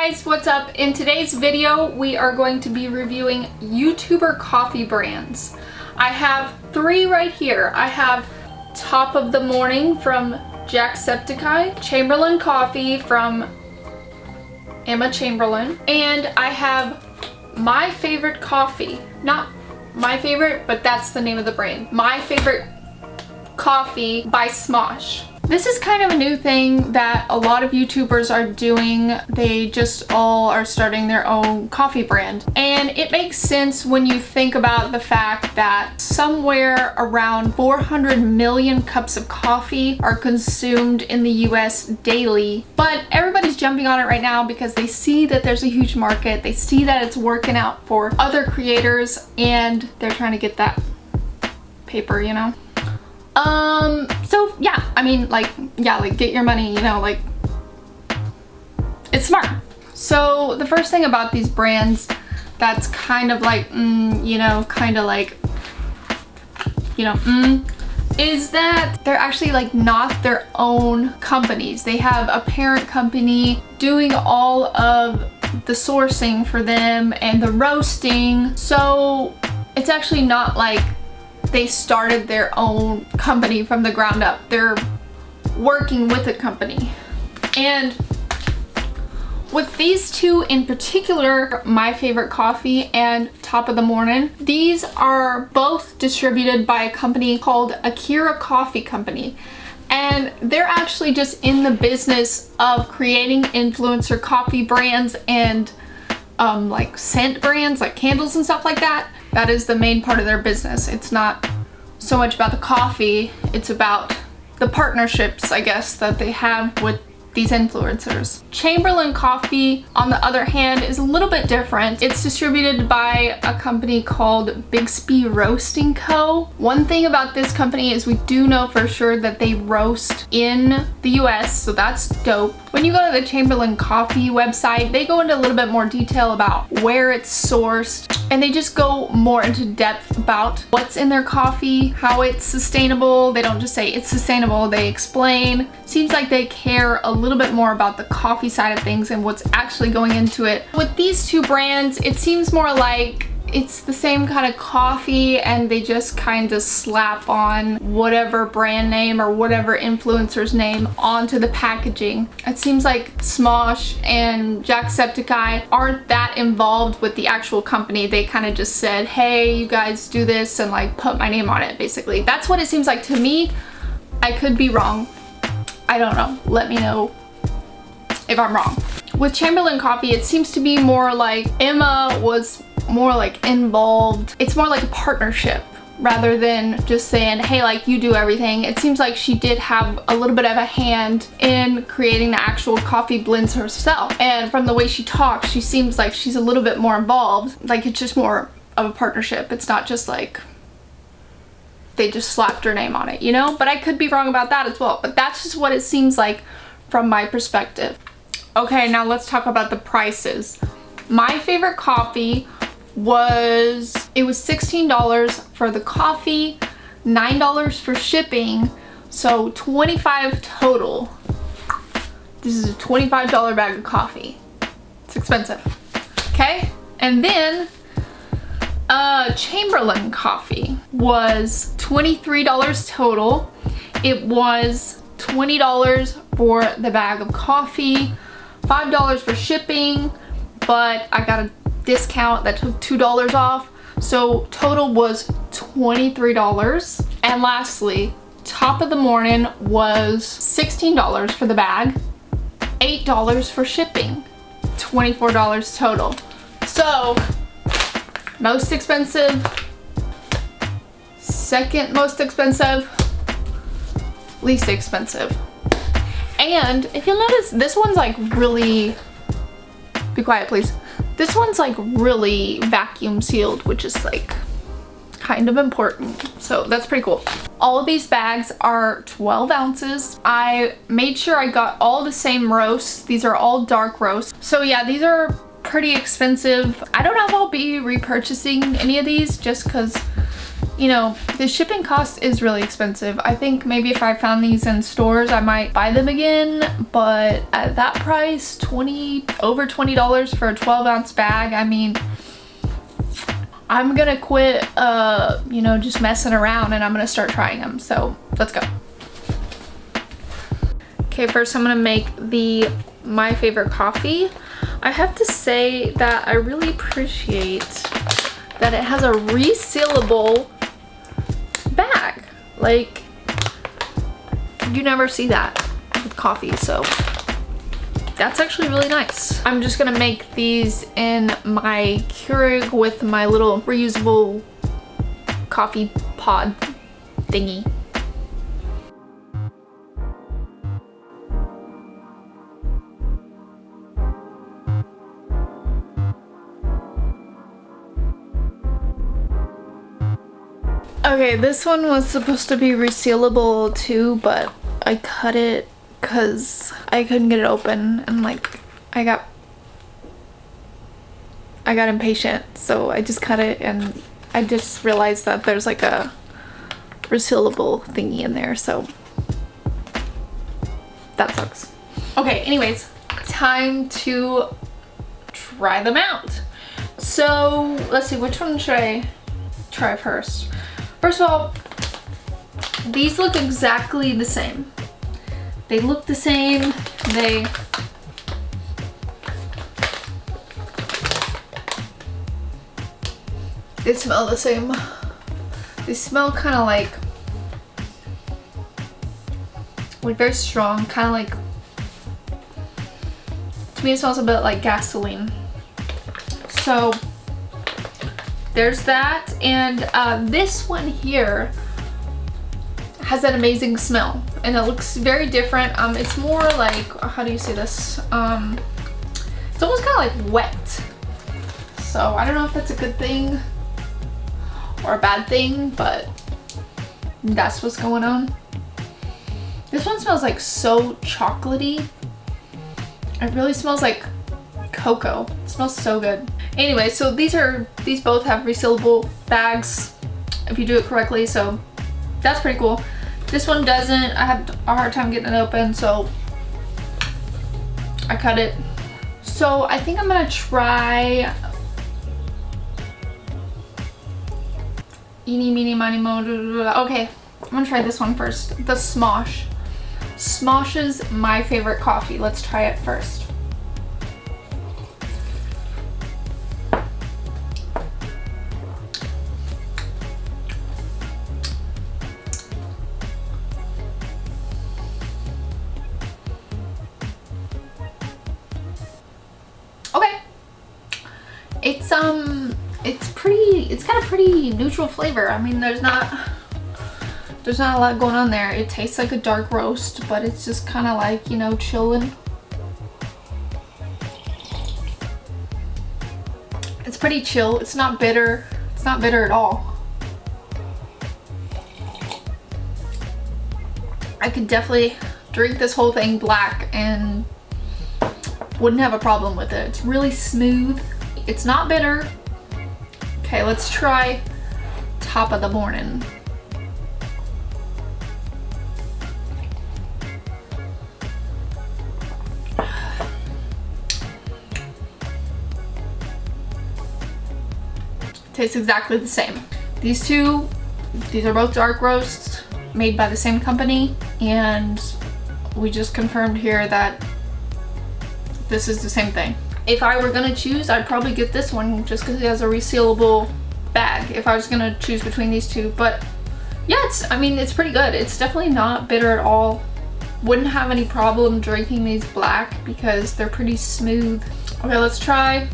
guys, what's up? In today's video, we are going to be reviewing YouTuber coffee brands. I have three right here. I have Top of the Morning from Jacksepticeye, Chamberlain Coffee from Chamberlain, and I have My Favorite Coffee. Not my favorite, but that's the name of the brand. My Favorite Coffee by Smosh. This is kind of a new thing that a lot of YouTubers are doing. They just all are starting their own coffee brand. And it makes sense when you think about the fact that somewhere around 400 million cups of coffee are consumed in the US daily. But everybody's jumping on it right now because they see that there's a huge market. They see that it's working out for other creators and they're trying to get that paper, you know? So yeah, I mean, like get your money, you know, like, it's smart. So the first thing about these brands that's kind of like, is that they're actually like not their own companies. They have a parent company doing all of the sourcing for them and the roasting. So it's actually not like they started their own company from the ground up. They're working with a company. And with these two in particular, My Favorite Coffee and Top of the Morning, these are both distributed by a company called Akira Coffee Company. And they're actually just in the business of creating influencer coffee brands and like scent brands, like candles and stuff like that. That is the main part of their business. It's not so much about the coffee, it's about the partnerships, I guess, that they have with these influencers. Chamberlain Coffee, on the other hand, is a little bit different. It's distributed by a company called Bixby Roasting Co. One thing about this company is we do know for sure that they roast in the US, so that's dope. When you go to the Chamberlain Coffee website, they go into a little bit more detail about where it's sourced, and they just go more into depth about what's in their coffee, how it's sustainable. They don't just say it's sustainable, they explain. Seems like they care a little bit more about the coffee side of things and what's actually going into it. With these two brands, it seems more like it's the same kind of coffee and they just kind of slap on whatever brand name or whatever influencer's name onto the packaging. It seems like Smosh and Jacksepticeye aren't that involved with the actual company. They kind of just said, hey, you guys do this, and like put my name on it, basically. That's what it seems like to me. I could be wrong. I don't know. Let me know if I'm wrong. With Chamberlain Coffee, it seems to be more like Emma was more like involved. It's more like a partnership rather than just saying, hey, like, you do everything. It seems like she did have a little bit of a hand in creating the actual coffee blends herself. And from the way she talks, she seems like she's a little bit more involved. Like, it's just more of a partnership. It's not just like they just slapped her name on it, you know? But I could be wrong about that as well. But that's just what it seems like from my perspective. Okay, now let's talk about the prices. My Favorite Coffee was $16 for the coffee, $9 for shipping, so $25 total. This is a $25 bag of coffee. It's expensive. Okay? And then Chamberlain Coffee was $23 total. It was $20 for the bag of coffee, $5 for shipping, but I got a discount that took $2 off, so total was $23. And lastly, Top of the Morning was $16 for the bag, $8 for shipping, $24 total. So most expensive, second most expensive, least expensive. And if you'll notice, this one's like really, be quiet please. This one's like really vacuum sealed, which is like kind of important. So that's pretty cool. All of these bags are 12 ounces. I made sure I got all the same roasts. These are all dark roasts. So yeah, these are pretty expensive. I don't know if I'll be repurchasing any of these just because, you know, the shipping cost is really expensive. I think maybe if I found these in stores, I might buy them again, but at that price, over $20 for a 12-ounce bag, I mean, I'm gonna quit, you know, just messing around, and I'm gonna start trying them. So let's go. Okay, first I'm gonna make my favorite coffee. I have to say that I really appreciate that it has a resealable bag. Like, you never see that with coffee, so that's actually really nice. I'm just gonna make these in my Keurig with my little reusable coffee pod thingy. Okay, this one was supposed to be resealable too, but I cut it because I couldn't get it open, and like I got impatient, so I just cut it, and I just realized that there's like a resealable thingy in there, so that sucks. Okay, anyways, time to try them out. So let's see, which one should I try first? First of all, these look exactly the same. They look the same. They smell the same. They smell kind of like very strong, kind of like, to me it smells a bit like gasoline. So there's that, and this one here has that amazing smell, and it looks very different. It's more like, how do you say this? It's almost kind of like wet. So I don't know if that's a good thing or a bad thing, but that's what's going on. This one smells like so chocolatey. It really smells like cocoa. It smells so good. Anyway, so these both have resealable bags if you do it correctly, so that's pretty cool. This one doesn't. I had a hard time getting it open, so I cut it. So I think I'm gonna try eeny, meeny, miny, mo. Okay, I'm gonna try this one first. The Smosh. Smosh is my favorite coffee. Let's try it first. Okay. It's got a pretty neutral flavor. I mean, there's not a lot going on there. It tastes like a dark roast, but it's just kind of like, you know, chilling. It's pretty chill. It's not bitter. It's not bitter at all. I could definitely drink this whole thing black and wouldn't have a problem with it. It's really smooth. It's not bitter. Okay, let's try top of the morning. Tastes exactly the same. These are both dark roasts made by the same company, and we just confirmed here that this is the same thing. If I were gonna choose, I'd probably get this one just because it has a resealable bag if I was gonna choose between these two. But yeah, I mean, it's pretty good. It's definitely not bitter at all. Wouldn't have any problem drinking these black because they're pretty smooth. Okay, let's try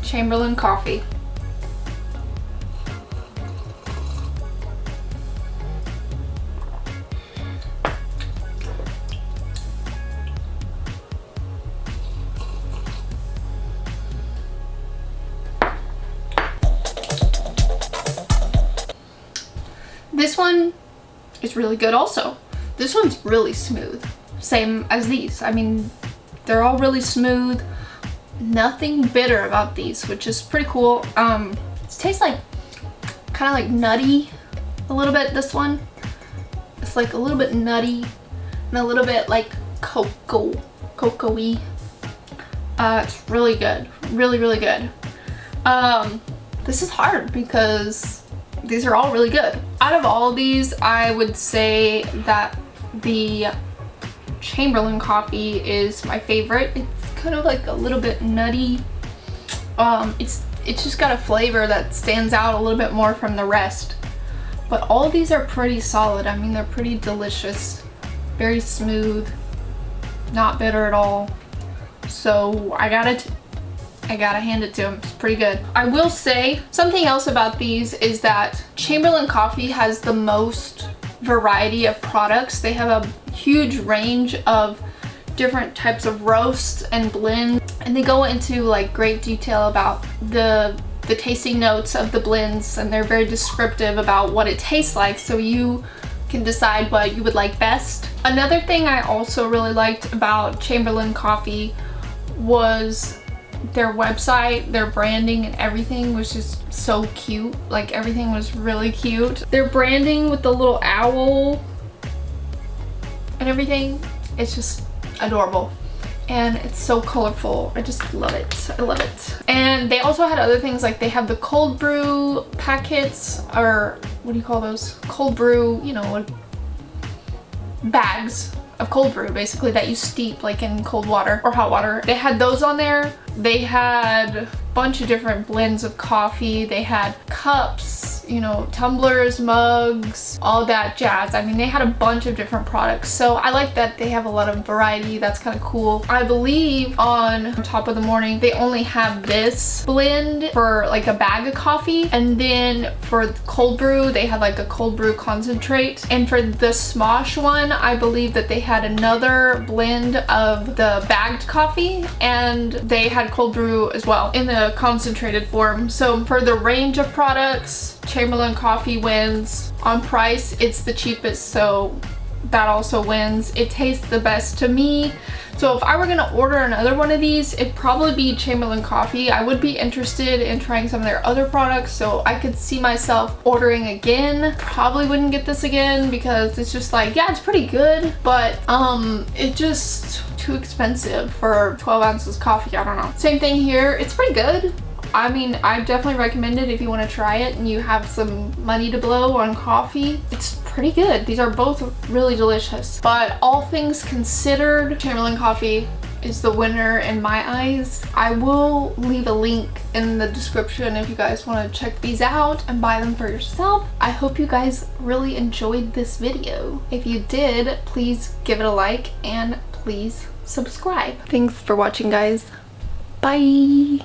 Chamberlain coffee. This one is really good also. This one's really smooth. Same as these. I mean, they're all really smooth. Nothing bitter about these, which is pretty cool. It tastes like kind of like nutty a little bit. This one, it's like a little bit nutty and a little bit like cocoa-y. It's really good, really good. This is hard because these are all really good. Out of all of these, I would say that the Chamberlain coffee is my favorite. It's kind of like a little bit nutty. It's just got a flavor that stands out a little bit more from the rest. But all of these are pretty solid. I mean, they're pretty delicious, very smooth, not bitter at all. So I gotta hand it to them. It's pretty good. I will say something else about these is that Chamberlain coffee has the most variety of products. They have a huge range of different types of roasts and blends, and they go into like great detail about the tasting notes of the blends, and they're very descriptive about what it tastes like, so you can decide what you would like best. Another thing I also really liked about Chamberlain coffee was their website, their branding, and everything was just so cute. Like, everything was really cute. Their branding with the little owl and everything, it's just adorable. And it's so colorful. I just love it. I love it. And they also had other things, like they have the cold brew packets, or what do you call those? Cold brew, you know, bags of cold brew basically that you steep like in cold water or hot water. They had those on there. They had a bunch of different blends of coffee. They had cups, you know, tumblers, mugs, all that jazz. I mean, they had a bunch of different products. So I like that they have a lot of variety. That's kind of cool. I believe on Top of the Morning, they only have this blend for like a bag of coffee. And then for cold brew, they had like a cold brew concentrate. And for the Smosh one, I believe that they had another blend of the bagged coffee, and they had cold brew as well in the concentrated form. So for the range of products, Chamberlain coffee wins. On price, it's the cheapest, so that also wins. It tastes the best to me. So if I were gonna order another one of these, it'd probably be Chamberlain coffee. I would be interested in trying some of their other products, so I could see myself ordering again. Probably wouldn't get this again because it's just like, yeah, it's pretty good, but it just too expensive for 12 ounces coffee. I don't know. Same thing here. It's pretty good. I mean, I definitely recommend it if you want to try it and you have some money to blow on coffee. It's pretty good. These are both really delicious. But all things considered, Chamberlain coffee is the winner in my eyes. I will leave a link in the description if you guys want to check these out and buy them for yourself. I hope you guys really enjoyed this video. If you did, please give it a like and please subscribe. Thanks for watching, guys. Bye.